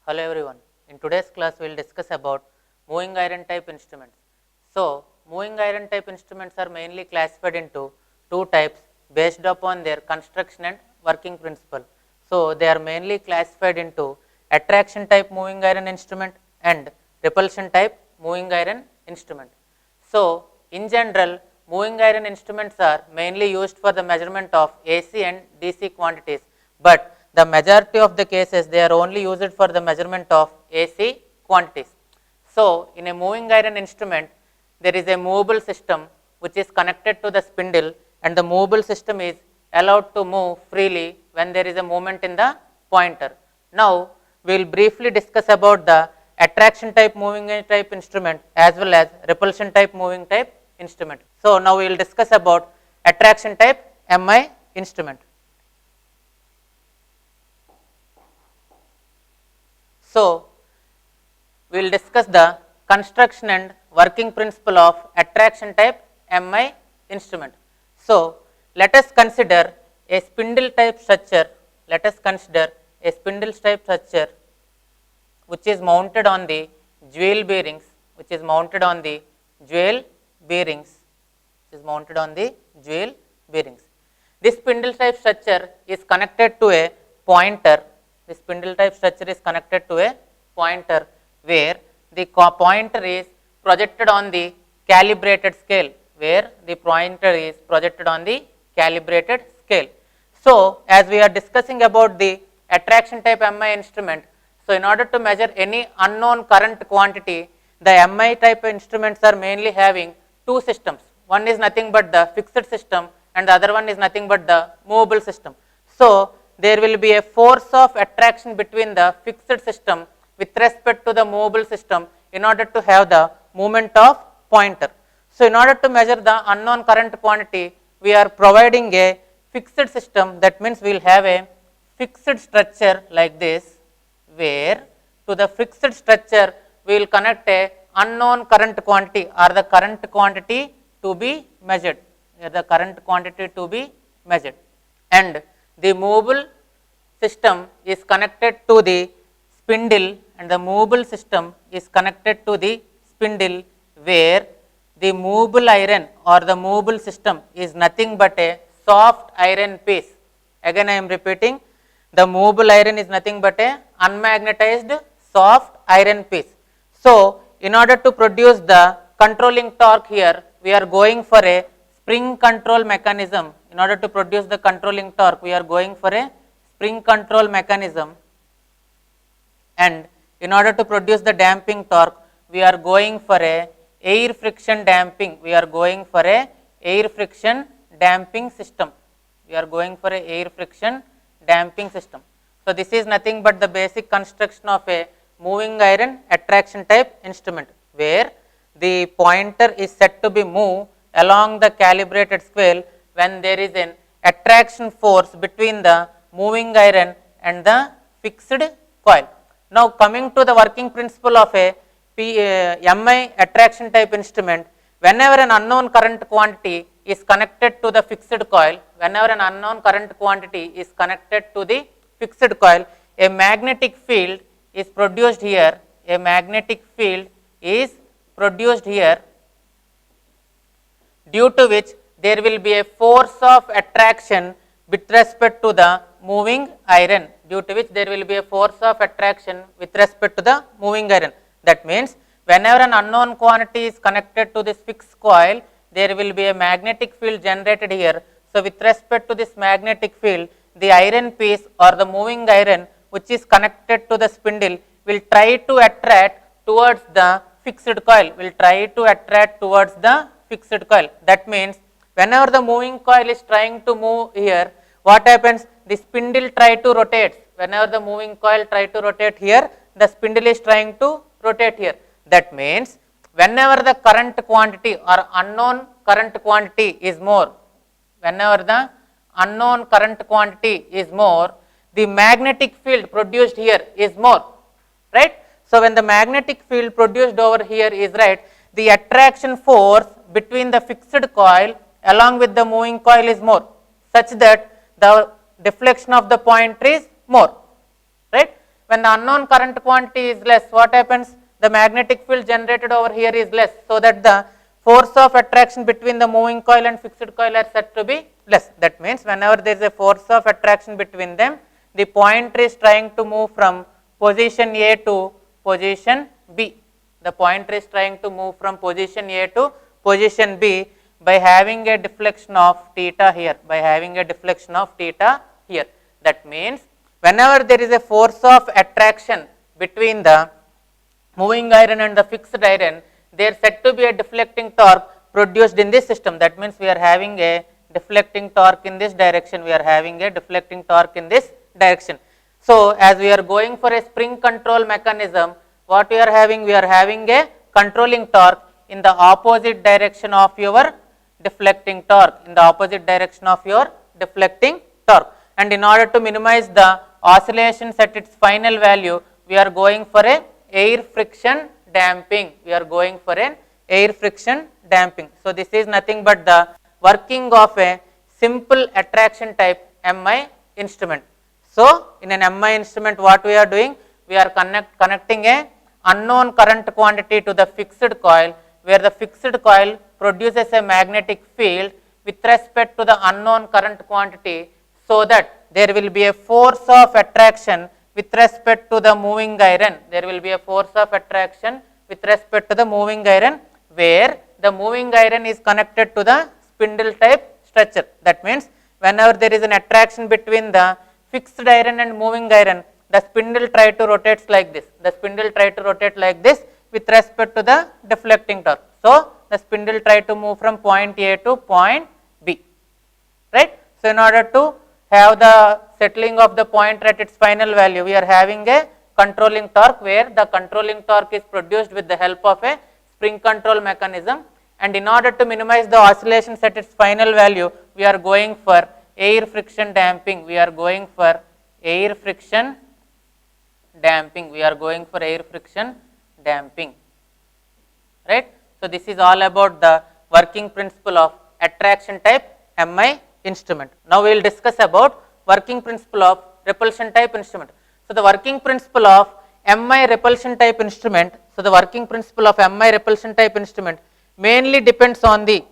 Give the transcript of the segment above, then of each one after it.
Hello everyone. In today's class, we will discuss about moving iron type instruments. So, moving iron type instruments are mainly classified into two types based upon their construction and working principle. So, they are mainly classified into attraction type moving iron instrument and repulsion type moving iron instrument. So, in general, moving iron instruments are mainly used for the measurement of AC and DC quantities, but the majority of the cases they are only used for the measurement of AC quantities. So, in a moving iron instrument, there is a movable system which is connected to the spindle, and the movable system is allowed to move freely when there is a movement in the pointer. Now, we will briefly discuss about the attraction type moving type instrument as well as repulsion type moving type instrument. So, now we will discuss about attraction type MI instrument. So, we will discuss the construction and working principle of attraction type MI instrument. So, let us consider a spindle type structure. Let us consider a spindle type structure which is mounted on the jewel bearings, which is mounted on the jewel bearings, which is mounted on the jewel bearings. This spindle type structure is connected to a pointer. The spindle type structure is connected to a pointer where the pointer is projected on the calibrated scale, where the pointer is projected on the calibrated scale. So, as we are discussing about the attraction type MI instrument, so in order to measure any unknown current quantity, the MI type instruments are mainly having two systems. One is nothing but the fixed system and the other one is nothing but the movable system. So, there will be a force of attraction between the fixed system with respect to the movable system in order to have the movement of pointer. So, in order to measure the unknown current quantity, we are providing a fixed system. That means we will have a fixed structure like this, where to the fixed structure we will connect a unknown current quantity or the current quantity to be measured, and the movable system is connected to the spindle, and the movable system is connected to the spindle, where the movable iron or the movable system is nothing but a soft iron piece. Again I am repeating, the movable iron is nothing but a unmagnetized soft iron piece. So, in order to produce the controlling torque here, we are going for a spring control mechanism. In order to produce the controlling torque, we are going for a spring control mechanism, and in order to produce the damping torque, we are going for a air friction damping. We are going for a air friction damping system. We are going for a air friction damping system. So, this is nothing but the basic construction of a moving iron attraction type instrument, where the pointer is said to be moved along the calibrated scale when there is an attraction force between the moving iron and the fixed coil. Now, coming to the working principle of a MI attraction type instrument, whenever an unknown current quantity is connected to the fixed coil, a magnetic field is produced here, due to which there will be a force of attraction with respect to the moving iron, That means, whenever an unknown quantity is connected to this fixed coil, there will be a magnetic field generated here. So, with respect to this magnetic field, the iron piece or the moving iron which is connected to the spindle will try to attract towards the fixed coil, That means, whenever the moving coil is trying to move here, what happens? The spindle try to rotate. Whenever the moving coil try to rotate here, the spindle is trying to rotate here. That means, whenever the current quantity or unknown current quantity is more, the magnetic field produced here is more, right? So, when the magnetic field produced over here is right, the attraction force between the fixed coil along with the moving coil is more, such that the deflection of the pointer is more, right? when the unknown current quantity is less, what happens? The magnetic field generated over here is less, so that the force of attraction between the moving coil and fixed coil are said to be less. That means whenever there is a force of attraction between them, the pointer is trying to move from position A to position B. The pointer is trying to move from position A to position B by having a deflection of theta here, by having a deflection of theta here. That means whenever there is a force of attraction between the moving iron and the fixed iron, there is said to be a deflecting torque produced in this system. That means we are having a deflecting torque in this direction, we are having a deflecting torque in this direction. So, as we are going for a spring control mechanism, what we are having? We are having a controlling torque in the opposite direction of your deflecting torque, in the opposite direction of your deflecting torque. And in order to minimize the oscillations at its final value, we are going for a air friction damping. We are going for an air friction damping. So, this is nothing but the working of a simple attraction type MI instrument. So, in an MI instrument, what we are doing? We are connecting a unknown current quantity to the fixed coil, where the fixed coil produces a magnetic field with respect to the unknown current quantity, so that there will be a force of attraction with respect to the moving iron. There will be a force of attraction with respect to the moving iron, where the moving iron is connected to the spindle type structure. That means whenever there is an attraction between the fixed iron and moving iron, the spindle try to rotate like this. The spindle try to rotate like this with respect to the deflecting torque. So, the spindle try to move from point A to point B, right. So, in order to have the settling of the pointer at its final value, we are having a controlling torque, where the controlling torque is produced with the help of a spring control mechanism, and in order to minimize the oscillations at its final value, we are going for air friction damping. We are going for air friction damping. We are going for air friction damping, right. So, this is all about the working principle of attraction type MI instrument. Now, we will discuss about working principle of repulsion type instrument. So, the working principle of MI repulsion type instrument, so the working principle of MI repulsion type instrument mainly depends on the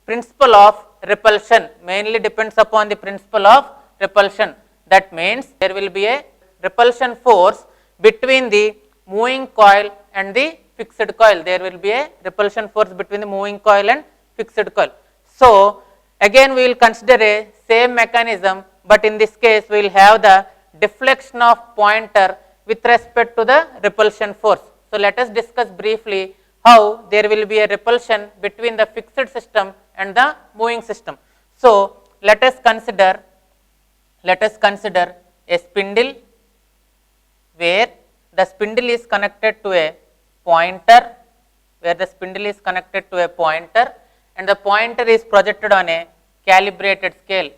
principle of repulsion, mainly depends upon the principle of repulsion. That means there will be a repulsion force between the moving coil and the fixed coil. There will be a repulsion force between the moving coil and fixed coil. So, again we will consider a same mechanism, but in this case we will have the deflection of pointer with respect to the repulsion force. So, let us discuss briefly how there will be a repulsion between the fixed system and the moving system. So, let us consider a spindle where the spindle is connected to a pointer, and the pointer is projected on a calibrated scale,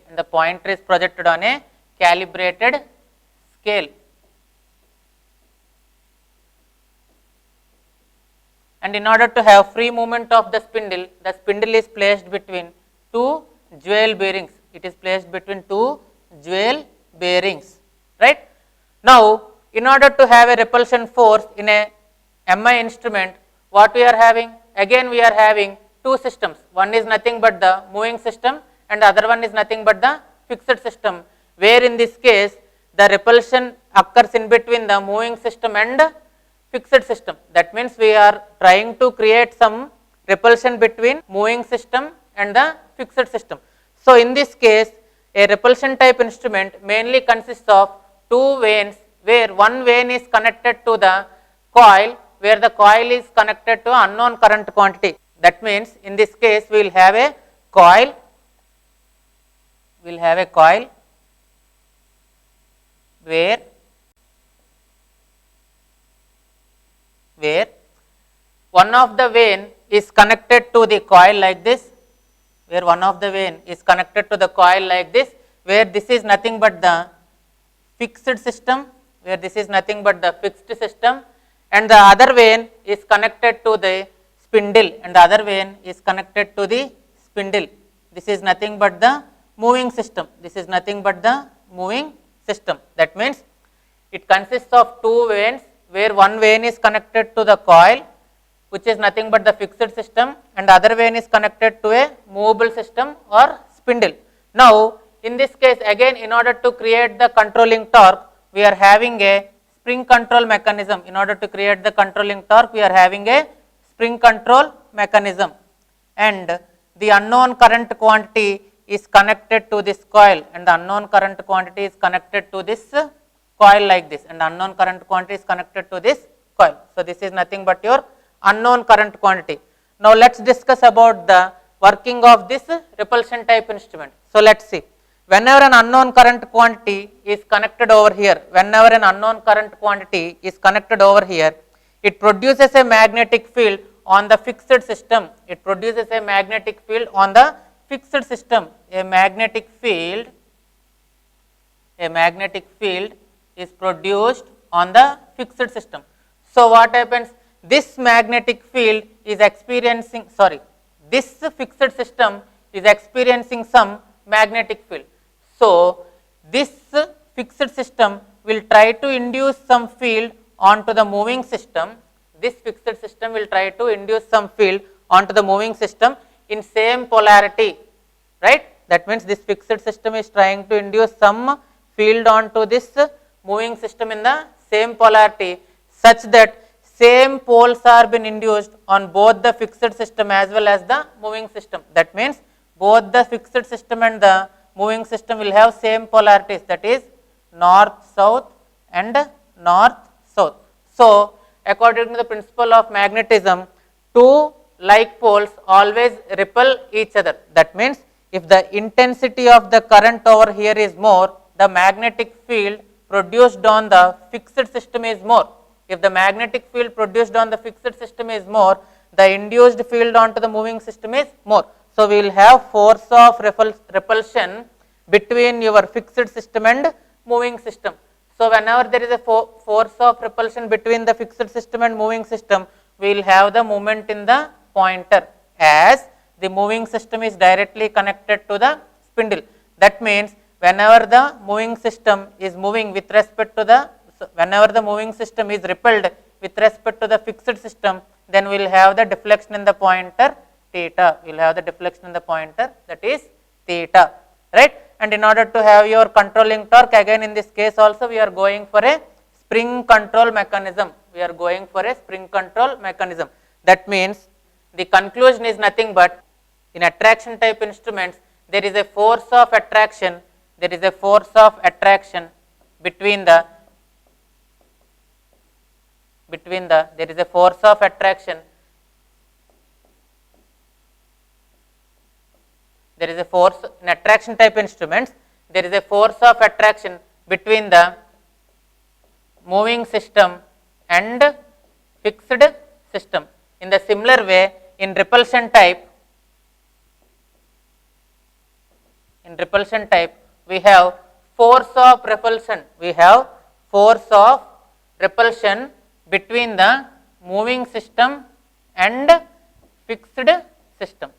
and in order to have free movement of the spindle is placed between two jewel bearings. It is placed between two jewel bearings, right. Now, in order to have a repulsion force in a MI instrument, what we are having? Again we are having two systems. One is nothing but the moving system, and the other one is nothing but the fixed system, where in this case the repulsion occurs in between the moving system and fixed system. That means we are trying to create some repulsion between moving system and the fixed system. So, in this case a repulsion type instrument mainly consists of two vanes, where one vane is connected to the coil, where the coil is connected to unknown current quantity. That means in this case we will have a coil, where one of the vane is connected to the coil like this, where this is nothing but the fixed system, and the other vane is connected to the spindle, This is nothing but the moving system. That means It consists of two vanes, where one vane is connected to the coil, which is nothing but the fixed system, and other vane is connected to a movable system or spindle. Now, in this case, again, in order to create the controlling torque, we are having a spring control mechanism. In order to create the controlling torque, we are having a spring control mechanism, and the unknown current quantity is connected to this coil, and the unknown current quantity is connected to this coil like this, and unknown current quantity is connected to this coil. So, this is nothing but your unknown current quantity. Now, let us discuss about the working of this repulsion type instrument. So, let us see. Whenever an unknown current quantity is connected over here, whenever an unknown current quantity is connected over here, it produces a magnetic field on the fixed system. It produces a magnetic field on the fixed system. A magnetic field is produced on the fixed system. So, what happens? This magnetic field is experiencing, this fixed system is experiencing some magnetic field. So, this fixed system will try to induce some field onto the moving system. This fixed system will try to induce some field onto the moving system in same polarity, right? That means this fixed system is trying to induce some field onto this moving system in the same polarity, such that same poles are been induced on both the fixed system as well as the moving system. That means both the fixed system and the moving system will have same polarities, that is north south and north south. So, according to the principle of magnetism, two like poles always repel each other. That means if the intensity of the current over here is more, the magnetic field produced on the fixed system is more. If the magnetic field produced on the fixed system is more, the induced field onto the moving system is more. So, we will have force of repulsion between your fixed system and moving system. So, whenever there is a force of repulsion between the fixed system and moving system, we will have the moment in the pointer, as the moving system is directly connected to the spindle. That means, whenever the moving system is moving with respect to the, whenever the moving system is repelled with respect to the fixed system, then we will have the deflection in the pointer theta. We will have the deflection in the pointer, that is theta, right? And in order to have your controlling torque, again in this case also we are going for a spring control mechanism. We are going for a spring control mechanism. That means the conclusion is nothing but, in attraction type instruments, there is a force of attraction, between the there is a force of attraction, there is a force in attraction type instruments, there is a force of attraction between the moving system and fixed system. In the similar way, in repulsion type, we have force of repulsion, between the moving system and fixed system.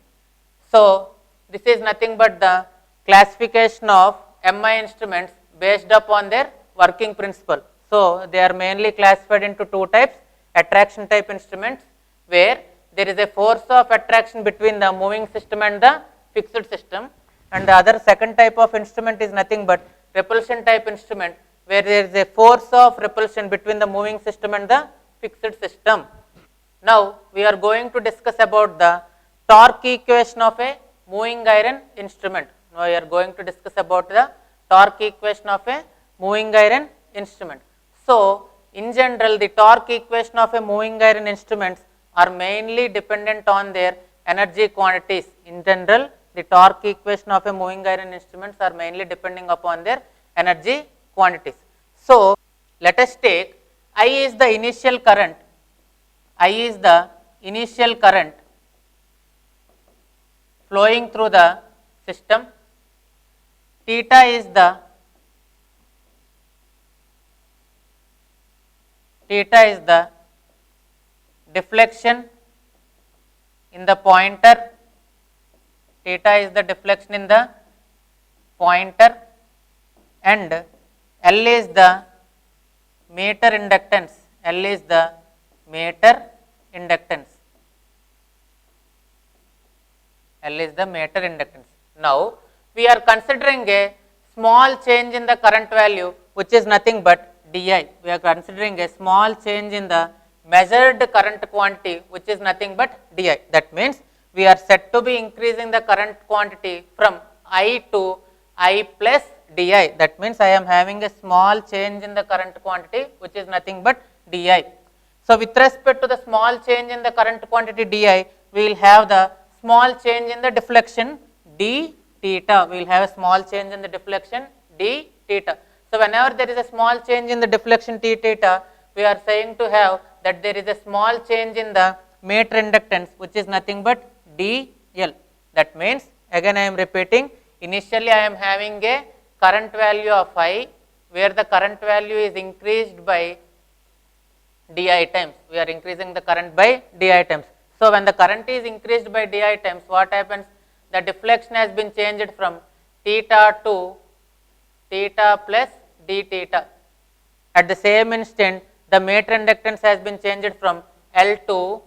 So, this is nothing but the classification of MI instruments based upon their working principle. So, they are mainly classified into two types: attraction type instruments, where there is a force of attraction between the moving system and the fixed system, and the other second type of instrument is nothing but repulsion type instrument, where there is a force of repulsion between the moving system and the fixed system. Now, we are going to discuss about the torque equation of a moving iron instrument. Now, we are going to discuss about the torque equation of a moving iron instrument. So, in general, the torque equation of a moving iron instruments are mainly dependent on their energy quantities. In general, the torque equation of a moving iron instruments are mainly depending upon their energy quantities. So, let us take I is the initial current, flowing through the system, theta is the deflection in the pointer, and L is the meter inductance. L is the meter inductance. L is the meter inductance. Now, we are considering a small change in the current value, which is nothing but di. We are considering a small change in the measured current quantity, which is nothing but di. That means we are set to be increasing the current quantity from I to I plus di. That means I am having a small change in the current quantity, which is nothing but di. So, with respect to the small change in the current quantity di, we will have the small change in the deflection d theta. We will have a small change in the deflection d theta. So, whenever there is a small change in the deflection d theta, we are saying to have that there is a small change in the meter inductance, which is nothing but dl. That means, again I am repeating, initially I am having a current value of I, where the current value is increased by di times. We are increasing the current by di times. So, when the current is increased by di times, what happens? The deflection has been changed from theta to theta plus d theta. At the same instant, the meter inductance has been changed from L to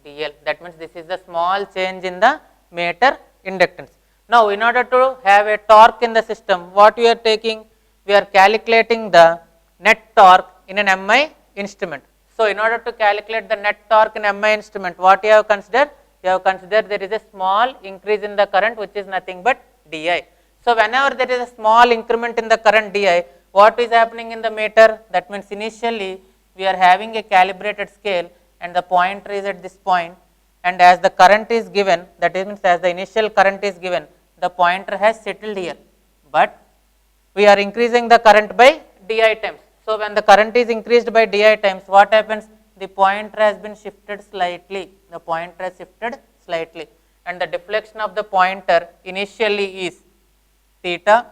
dl. That means this is the small change in the meter inductance. Now, in order to have a torque in the system, what we are taking? We are calculating the net torque in an MI instrument. So, in order to calculate the net torque in MI instrument, what you have considered? You have considered there is a small increase in the current, which is nothing but di. So, whenever there is a small increment in the current di, what is happening in the meter? That means initially we are having a calibrated scale and the pointer is at this point, and as the current is given, that means as the initial current is given, the pointer has settled here, but we are increasing the current by di times. So, when the current is increased by di times, what happens? The pointer has been shifted slightly, the pointer has shifted slightly, and the deflection of the pointer initially is theta,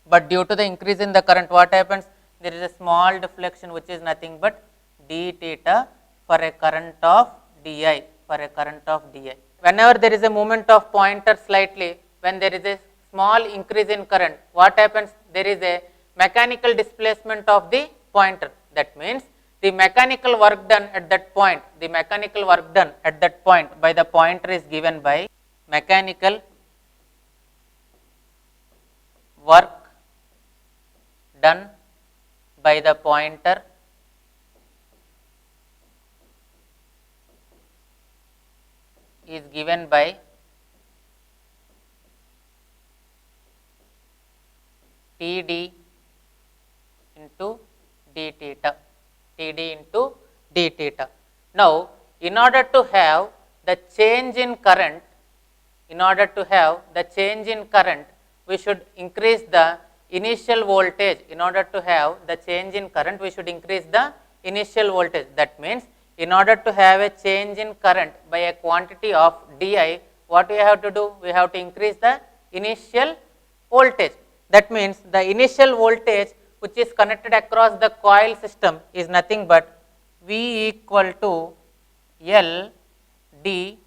but due to the increase in the current, what happens? There is a small deflection, which is nothing but d theta for a current of di, for a current of di. Whenever there is a movement of pointer slightly, when there is a small increase in current, what happens? There is a mechanical displacement of the pointer. That means the mechanical work done at that point, the mechanical work done at that point by the pointer is given by mechanical work done by the pointer is given by Td into d theta, Td into d theta. Now, in order to have the change in current, we should increase the initial voltage. In order to have the change in current, we should increase the initial voltage. That means, in order to have a change in current by a quantity of di, what we have to do? We have to increase the initial voltage. That means, the initial voltage which is connected across the coil system is nothing but V equal to L d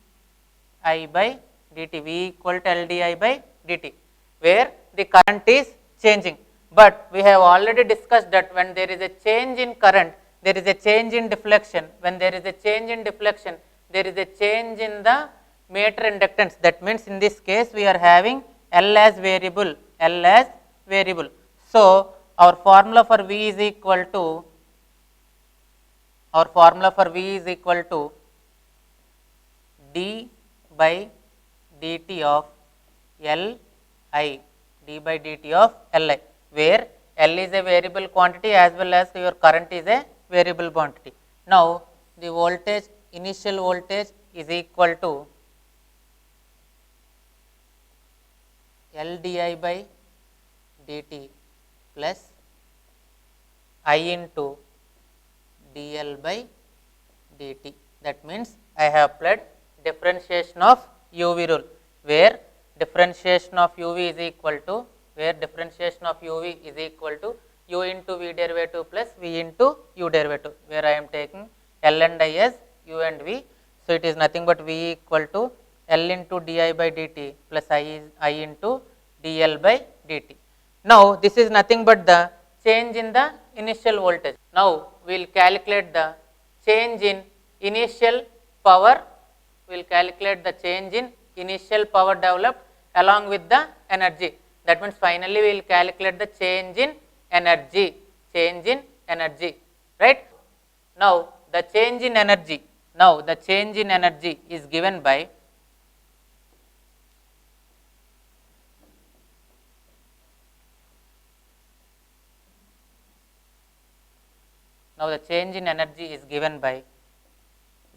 I by dt, V equal to L d I by dt, where the current is changing. But we have already discussed that when there is a change in current, there is a change in deflection. When there is a change in deflection, there is a change in the meter inductance. That means, in this case, we are having L as variable, L as variable. So, our formula for V is equal to, d by dt of L I, d by dt of L I, where L is a variable quantity as well as your current is a variable quantity. Now, the voltage, initial voltage is equal to L di by dt plus I into dl by dt. That means, I have applied differentiation of UV rule, where differentiation of UV is equal to, U into V derivative plus V into U derivative, where I am taking L and I as U and V. So, it is nothing but V equal to L into di by dt plus I into dl by dt. Now this is nothing but the change in the initial voltage. Now we will calculate the change in initial power, we will calculate the change in initial power developed along with the energy. That means finally we will calculate the change in energy, right. Now the change in energy, is given by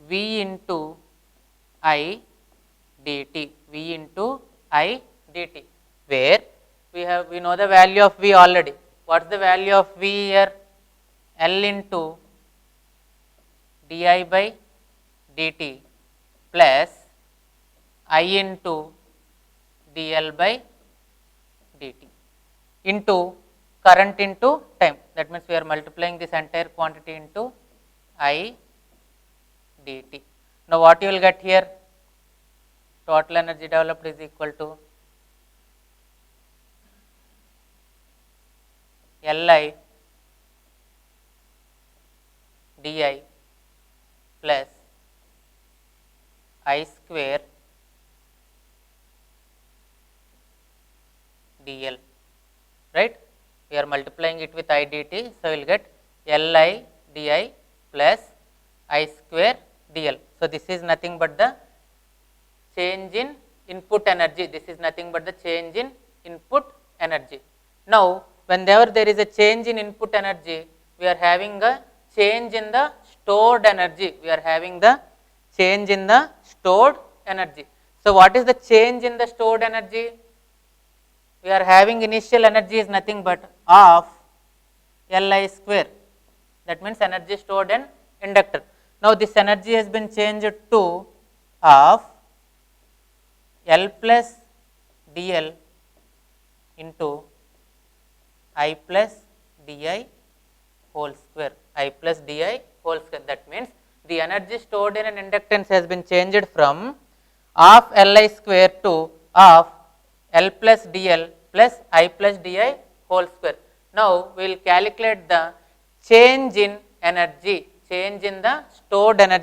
V into I dt, where we know the value of V already. What is the value of V here? L into di by dt plus I into dl by dt into current into time. That means we are multiplying this entire quantity into I dt. Now what you will get here? Total energy developed is equal to Li di plus I square dl, right. We are multiplying it with I dt, so we will get Li di plus I square dl. So this is nothing but the change in input energy. Now whenever there is a change in input energy, we are having a change in the stored energy. So what is the change in the stored energy? We are having initial energy is nothing but of Li square. That means energy stored in inductor. Now this energy has been changed to of L plus dl into I plus di whole square. That means the energy stored in an inductance has been changed from of Li square to of L plus dl plus I plus di whole square. Now we will calculate the change in energy, we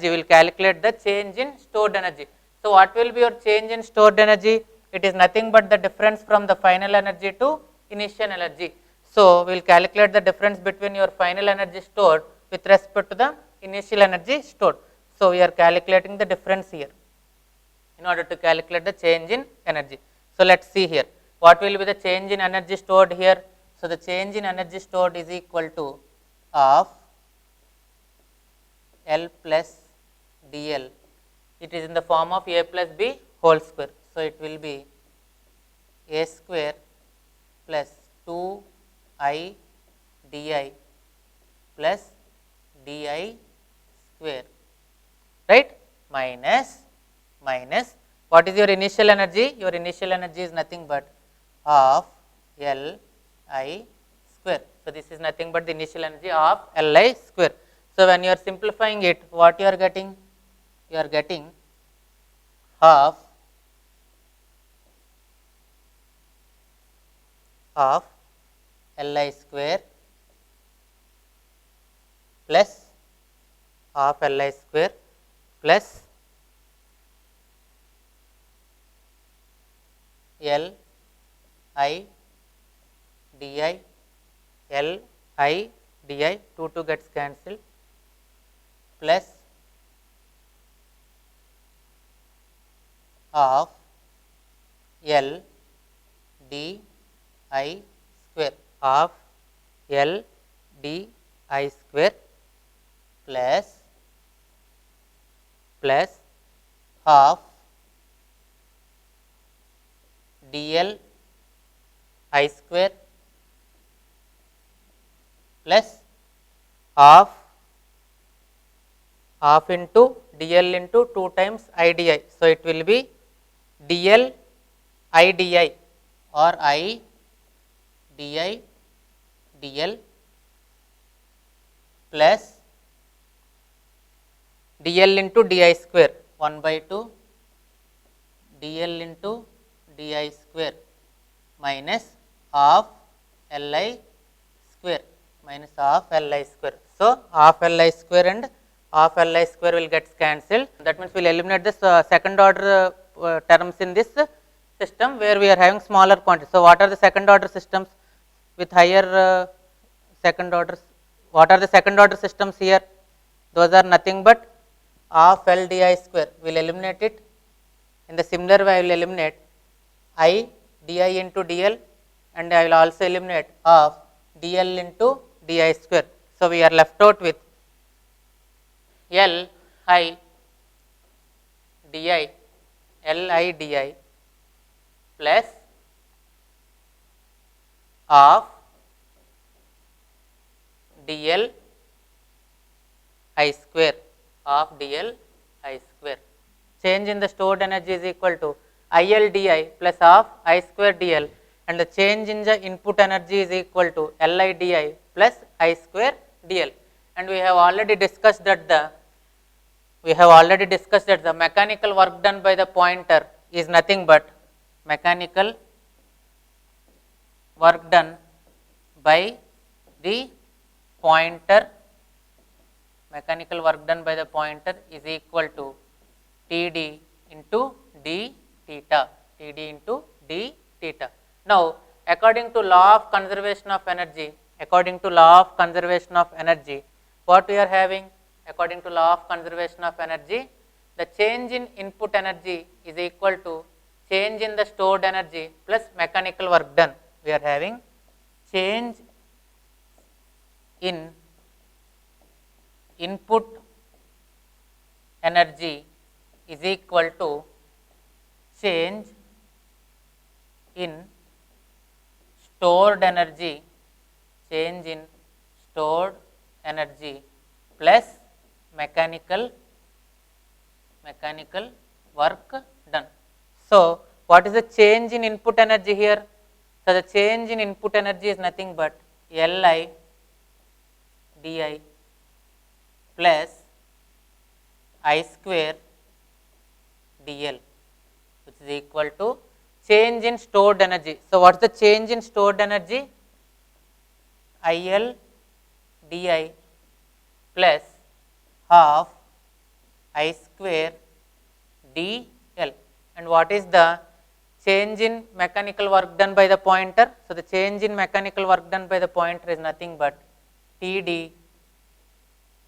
will calculate the change in stored energy. So what will be your change in stored energy? It is nothing but the difference from the final energy to initial energy. So we will calculate the difference between your final energy stored with respect to the initial energy stored. So we are calculating the difference here in order to calculate the change in energy. So let us see here, what will be the change in energy stored here? So the change in energy stored is equal to of L plus dl. It is in the form of a plus b whole square. So it will be a square plus 2I di plus di square, right, minus what is your initial energy? Your initial energy is nothing but of Li square. So this is nothing but the initial energy of Li square. So when you are simplifying it, what you are getting? You are getting half of Li square plus half Li square plus L I di, 2 gets cancelled, plus of L d I square, of L d I square plus half dl I square plus half into dl into 2 times I di. So it will be dl I di or I di dl plus dl into di square 1 by 2 dl into di square minus half Li square minus half Li square. So, half Li square and half Li square will get cancelled. That means we will eliminate this second order terms in this system where we are having smaller quantities. So, what are the second order systems with higher second orders? What are the second order systems here? Those are nothing but half L di square. We will eliminate it. In the similar way, I will eliminate I di into dl, and I will also eliminate half dl into di square. So, we are left out with L I di L I di plus half dl I square, half dl I square. Change in the stored energy is equal to IL di plus half I square dl, and the change in the input energy is equal to Li di plus I square dl. And we have already discussed that the mechanical work done by the pointer is nothing but mechanical work done by the pointer. Mechanical work done by the pointer is equal to Td into d theta, Td into d theta. Now, according to law of conservation of energy, what we are having? According to law of conservation of energy, the change in input energy is equal to change in the stored energy plus mechanical work done. We are having change in input energy is equal to change in stored energy, plus mechanical work done. So, what is the change in input energy here? So, the change in input energy is nothing but Li di plus I square dl, which is equal to change in stored energy. So, what is the change in stored energy? IL di plus half I square dl. And what is the change in mechanical work done by the pointer? So, the change in mechanical work done by the pointer is nothing but Td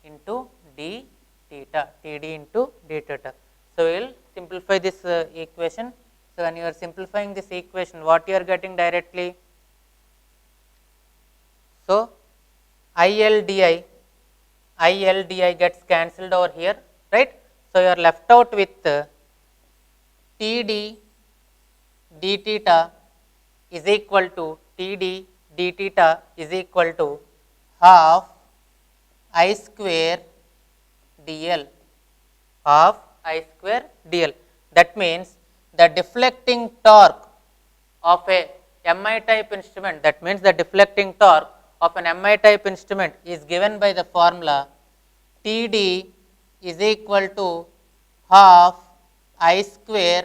into d theta, Td into d theta. So, we will simplify this equation. So, when you are simplifying this equation, what you are getting directly? So, IL di gets cancelled over here, right? So, you are left out with Td d theta is equal to Td d theta is equal to half I square dl, half I square dl. That means the deflecting torque of a Mi type instrument, that means the deflecting torque of an Mi type instrument is given by the formula Td is equal to half I square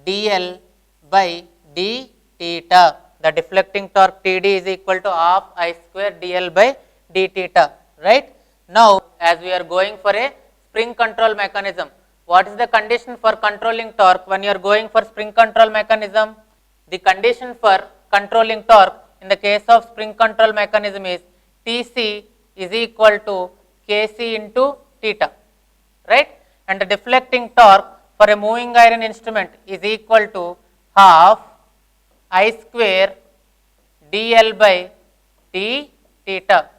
dl by d theta. The deflecting torque Td is equal to half I square dl by d theta, right? Now, as we are going for a spring control mechanism, what is the condition for controlling torque when you are going for spring control mechanism? The condition for controlling torque in the case of spring control mechanism is Tc is equal to Kc into theta, right? And the deflecting torque for a moving iron instrument is equal to half I square dl by d theta.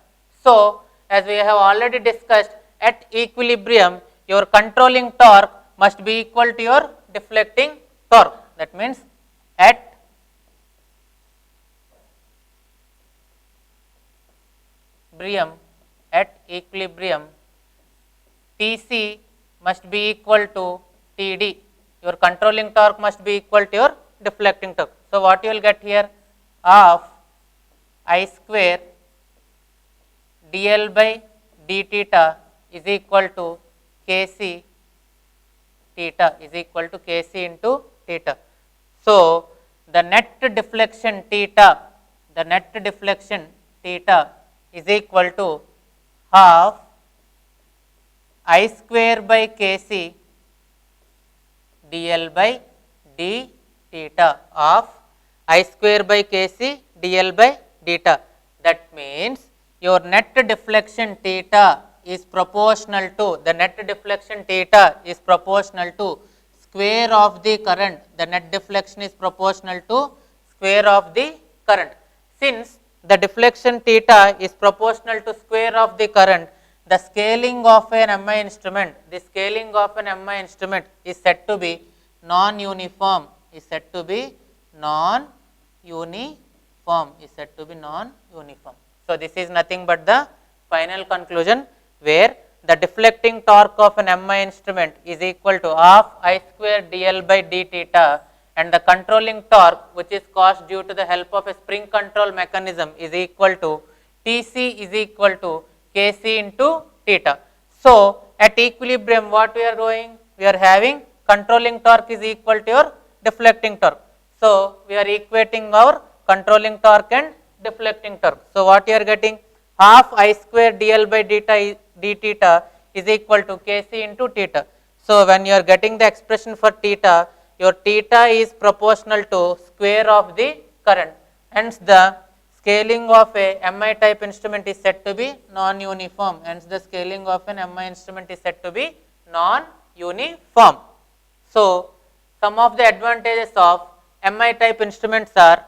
So, as we have already discussed, at equilibrium, your controlling torque must be equal to your deflecting torque. That means, at equilibrium, Tc must be equal to Td. Your controlling torque must be equal to your deflecting torque. So, what you will get here? Half I square dl by d theta is equal to Kc theta is equal to Kc into theta. So, the net deflection theta the net deflection theta is equal to half I square by Kc dl by d theta of I square by Kc dl by theta. That means your net deflection theta is proportional to, the net deflection theta is proportional to square of the current. The net deflection is proportional to square of the current. Since the deflection theta is proportional to square of the current, the scaling of an MI instrument, the scaling of an MI instrument is said to be non-uniform, is said to be non-uniform, is said to be non-uniform. So this is nothing but the final conclusion, where the deflecting torque of an MI instrument is equal to half I square dl by d theta, and the controlling torque which is caused due to the help of a spring control mechanism is equal to Tc is equal to Kc into theta. So at equilibrium what we are doing? We are having controlling torque is equal to your deflecting torque. So we are equating our controlling torque and deflecting torque. So what you are getting? Half I square dl by d theta is equal to Kc into theta. So when you are getting the expression for theta, your theta is proportional to square of the current. Hence the scaling of a MI type instrument is said to be non-uniform. Hence the scaling of an MI instrument is said to be non-uniform. So some of the advantages of MI type instruments are,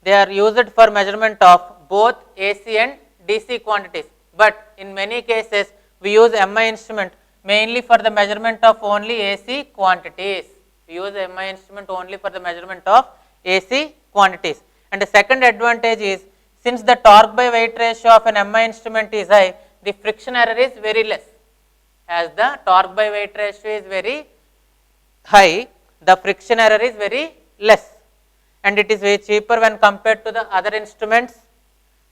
they are used for measurement of both AC and DC quantities, but in many cases we use MI instrument mainly for the measurement of only AC quantities. We use MI instrument only for the measurement of AC quantities. And the second advantage is, since the torque by weight ratio of an MI instrument is high, the friction error is very less. As the torque by weight ratio is very high, the friction error is very less, and it is very cheaper when compared to the other instruments.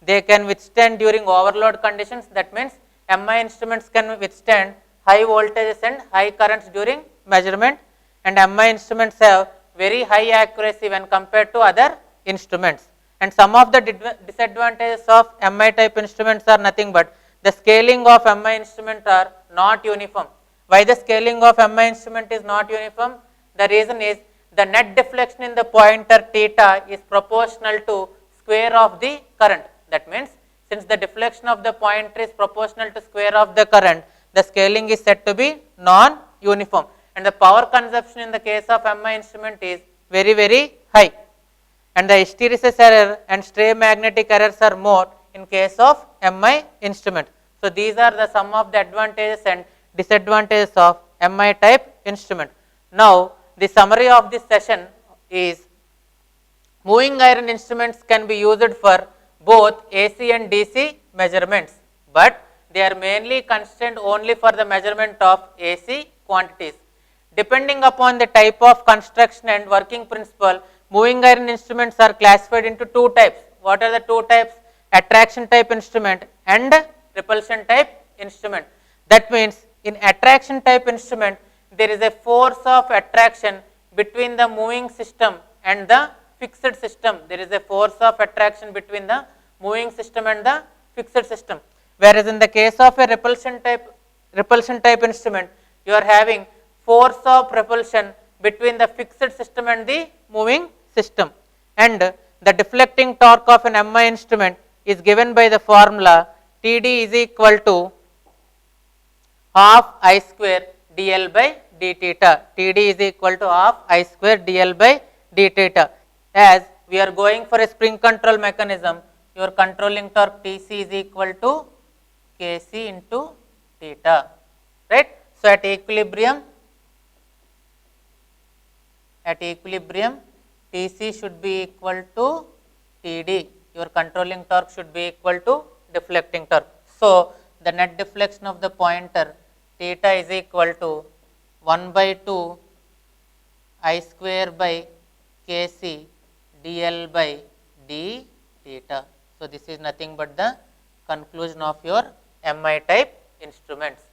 They can withstand during overload conditions. That means MI instruments can withstand high voltages and high currents during measurement, and MI instruments have very high accuracy when compared to other instruments. And some of the disadvantages of MI type instruments are nothing but the scaling of MI instrument are not uniform. Why the scaling of MI instrument is not uniform? The reason is the net deflection in the pointer theta is proportional to square of the current. That means since the deflection of the pointer is proportional to square of the current, the scaling is said to be non-uniform, and the power consumption in the case of MI instrument is very, very high, and the hysteresis error and stray magnetic errors are more in case of MI instrument. So these are the some of the advantages and disadvantages of MI type instrument. Now the summary of this session is, moving iron instruments can be used for both AC and DC measurements, but they are mainly constrained only for the measurement of AC quantities. Depending upon the type of construction and working principle, moving iron instruments are classified into two types. What are the two types? Attraction type instrument and repulsion type instrument. That means in attraction type instrument, there is a force of attraction between the moving system and the fixed system. There is a force of attraction between the moving system and the fixed system. Whereas in the case of a repulsion type instrument, you are having force of repulsion between the fixed system and the moving system. And the deflecting torque of an MI instrument is given by the formula Td is equal to half I square dl by d theta. Td is equal to half I square dl by d theta. As we are going for a spring control mechanism, your controlling torque Tc is equal to Kc into theta, right? So at equilibrium, Tc should be equal to Td. Your controlling torque should be equal to deflecting torque. So the net deflection of the pointer theta is equal to 1 by 2 I square by Kc dl by d theta. So this is nothing but the conclusion of your MI type instruments.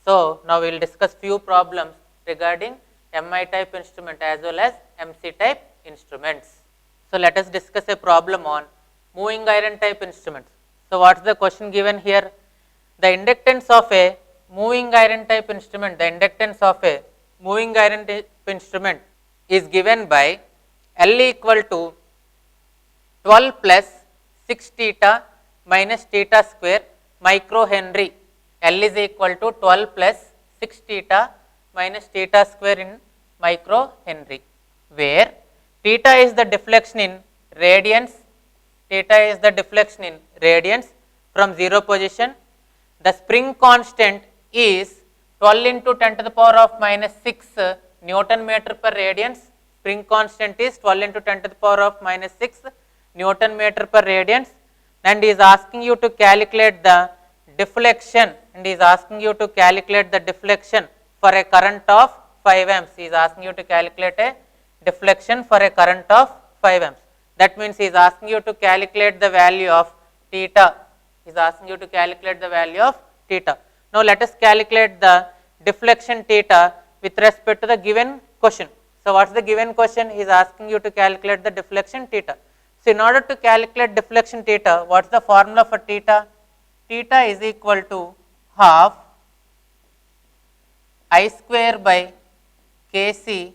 So now we will discuss few problems regarding MI type instrument as well as MC type instruments. So let us discuss a problem on moving iron type instruments. So what is the question given here? The inductance of a moving iron type instrument, the inductance of a moving iron type instrument is given by L equal to 12 plus 6 theta minus theta square microhenry. L is equal to 12 plus 6 theta minus theta square in microhenry, where theta is the deflection in radians, theta is the deflection in radians from 0 position. The spring constant is 12 into 10 to the power of minus 6 Newton meter per radians. Spring constant is 12 into 10 to the power of minus 6 Newton meter per radians, and is asking you to calculate the deflection, and is asking you to calculate the deflection for a current of 5 amps. He is asking you to calculate a deflection for a current of 5 amps. That means he is asking you to calculate the value of theta. He is asking you to calculate the value of theta. Now let us calculate the deflection theta with respect to the given question. So what is the given question? He is asking you to calculate the deflection theta. So in order to calculate deflection theta, what is the formula for theta? Theta is equal to half I square by Kc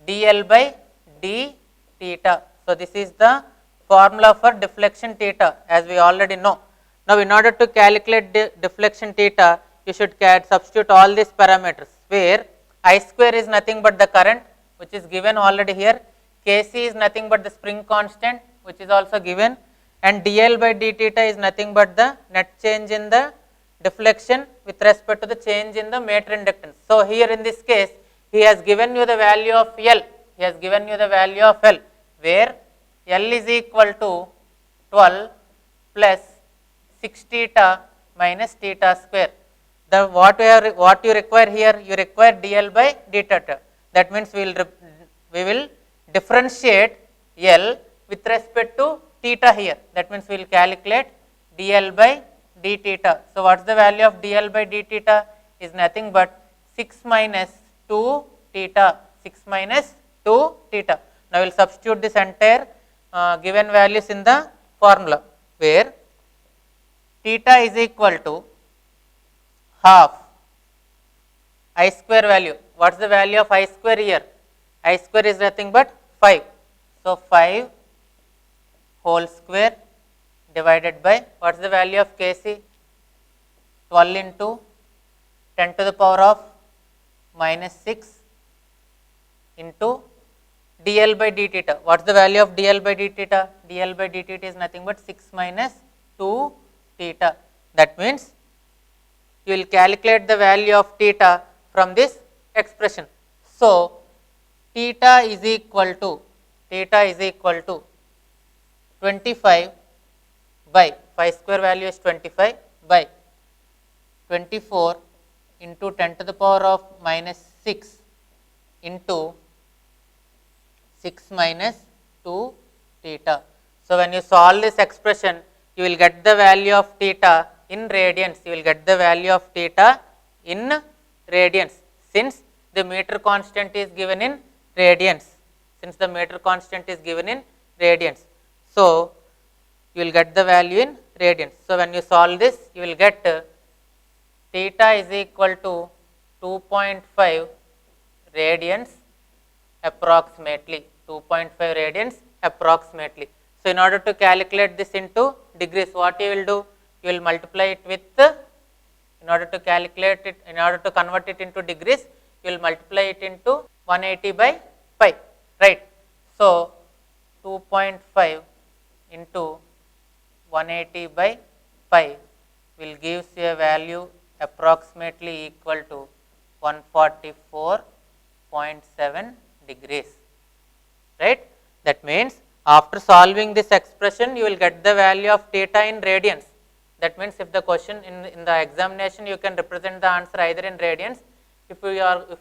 dl by d theta. So this is the formula for deflection theta, as we already know. Now in order to calculate deflection theta, you should substitute all these parameters, where I square is nothing but the current, which is given already here. Kc is nothing but the spring constant, which is also given, and dl by d theta is nothing but the net change in the deflection with respect to the change in the meter inductance. So here in this case, he has given you the value of L. He has given you the value of L, where L is equal to 12 plus 6 theta minus theta square. The what you require here, you require dl by d theta. That means we will differentiate L with respect to theta here. That means we will calculate dl by d theta. So what is the value of dl by d theta? Is nothing but 6 minus 2 theta. 6 minus 2 theta. Now we will substitute this entire given values in the formula, where theta is equal to half I square value. What is the value of I square here? I square is nothing but 5. So 5 whole square divided by, what is the value of Kc? 12 into 10 to the power of minus 6 into dl by d theta. What is the value of dl by d theta? dl by d theta is nothing but 6 minus 2 theta. That means you will calculate the value of theta from this expression. So theta is equal to 25 by 5 square value is 25 by 24 into 10 to the power of minus 6 into 6 minus 2 theta. So when you solve this expression, you will get the value of theta in radians. You will get the value of theta in radians, since the meter constant is given in radians. Since the meter constant is given in radians, so you will get the value in radians. So when you solve this, you will get theta is equal to 2.5 radians approximately. 2.5 radians approximately. So in order to calculate this into degrees, what you will do? You will multiply it with, in order to calculate it, in order to convert it into degrees, you will multiply it into 180 by pi, right? So 2.5 into 180 by pi will give you a value approximately equal to 144.7 degrees, right? That means after solving this expression, you will get the value of theta in radians. That means if the question in the examination, you can represent the answer either in radians. If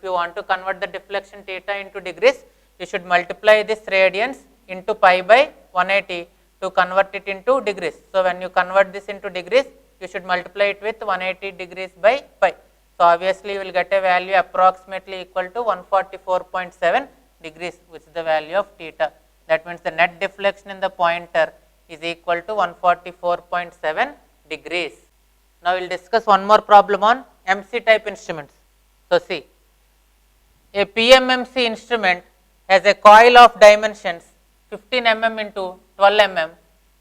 you want to convert the deflection theta into degrees, you should multiply this radians into pi by 180 to convert it into degrees. So when you convert this into degrees, you should multiply it with 180 degrees by pi. So obviously you will get a value approximately equal to 144.7 degrees, which is the value of theta. That means the net deflection in the pointer is equal to 144.7 degrees. Now we will discuss one more problem on MC type instruments. So see, a PMMC instrument has a coil of dimensions 15 mm into 12 mm,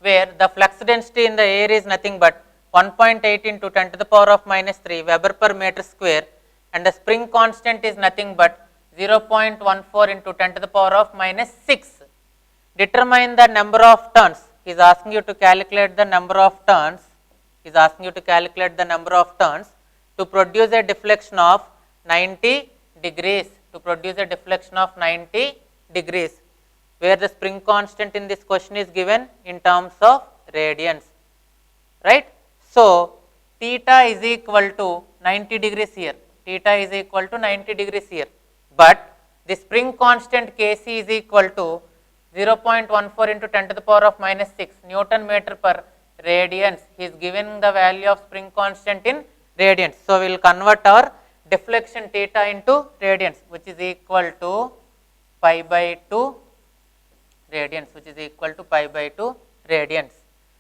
where the flux density in the air is nothing but 1.8 into 10 to the power of minus 3 Weber per meter square, and the spring constant is nothing but 0.14 into 10 to the power of minus 6. Determine the number of turns. He is asking you to calculate the number of turns. He is asking you to calculate the number of turns to produce a deflection of 90 degrees. To produce a deflection of 90 degrees, where the spring constant in this question is given in terms of radians, right? So theta is equal to 90 degrees here. Theta is equal to 90 degrees here, but the spring constant Kc is equal to 0.14 into 10 to the power of minus 6 Newton meter per radians. He is given the value of spring constant in radians. So we will convert our deflection theta into radians, which is equal to pi by 2 radians, which is equal to pi by 2 radians.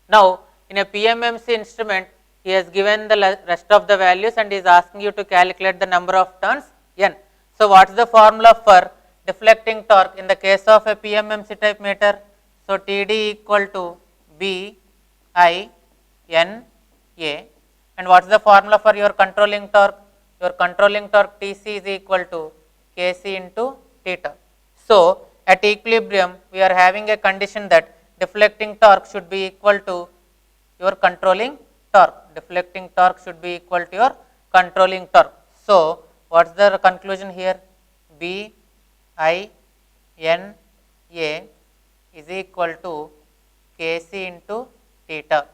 Now in a PMMC instrument, he has given the rest of the values and is asking you to calculate the number of turns n. So what is the formula for deflecting torque in the case of a PMMC type meter? So TD equal to B I N A, and what is the formula for your controlling torque? Your controlling torque Tc is equal to Kc into theta. So at equilibrium, we are having a condition that deflecting torque should be equal to your controlling torque. Deflecting torque should be equal to your controlling torque. So what is the conclusion here? B I N A is equal to Kc into theta,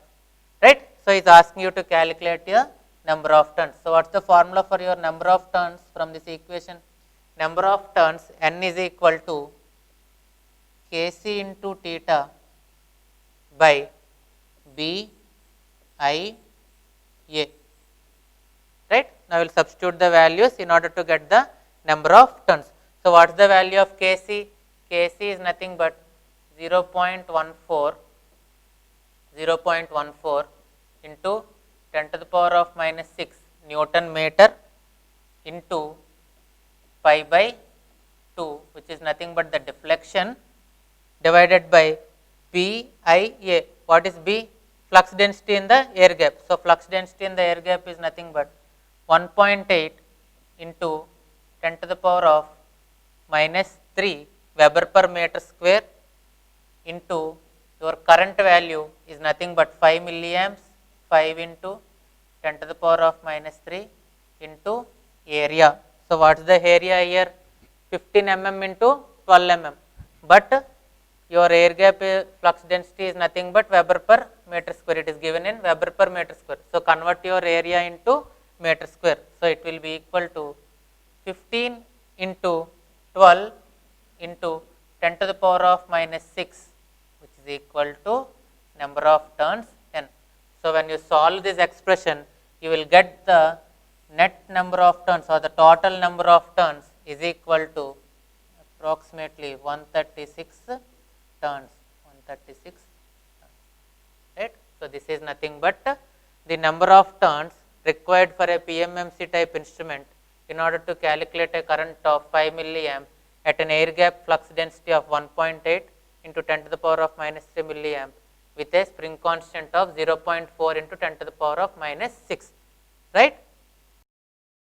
right? So he is asking you to calculate your number of turns. So what is the formula for your number of turns from this equation? Number of turns n is equal to Kc into theta by B I A, right? Now we will substitute the values in order to get the number of turns. So what is the value of Kc? Kc is nothing but 0.14 into 10 to the power of minus 6 Newton meter into pi by 2, which is nothing but the deflection, divided by BIA. What is B? Flux density in the air gap. So flux density in the air gap is nothing but 1.8 into 10 to the power of minus 3 Weber per meter square into your current value is nothing but 5 milliamps, 5 into 10 to the power of minus 3 into area. So what is the area here? 15 mm into 12 mm, but your air gap flux density is nothing but Weber per meter square. It is given in Weber per meter square. So convert your area into meter square. So it will be equal to 15 into 12 into 10 to the power of minus 6, which is equal to number of turns n. So when you solve this expression, you will get the net number of turns or the total number of turns is equal to approximately 136 turns. 136 turns, right? So this is nothing but the number of turns required for a PMMC type instrument in order to calculate a current of 5 milliamp at an air gap flux density of 1.8 into 10 to the power of minus 3 milliamp with a spring constant of 0.4 into 10 to the power of minus 6, right?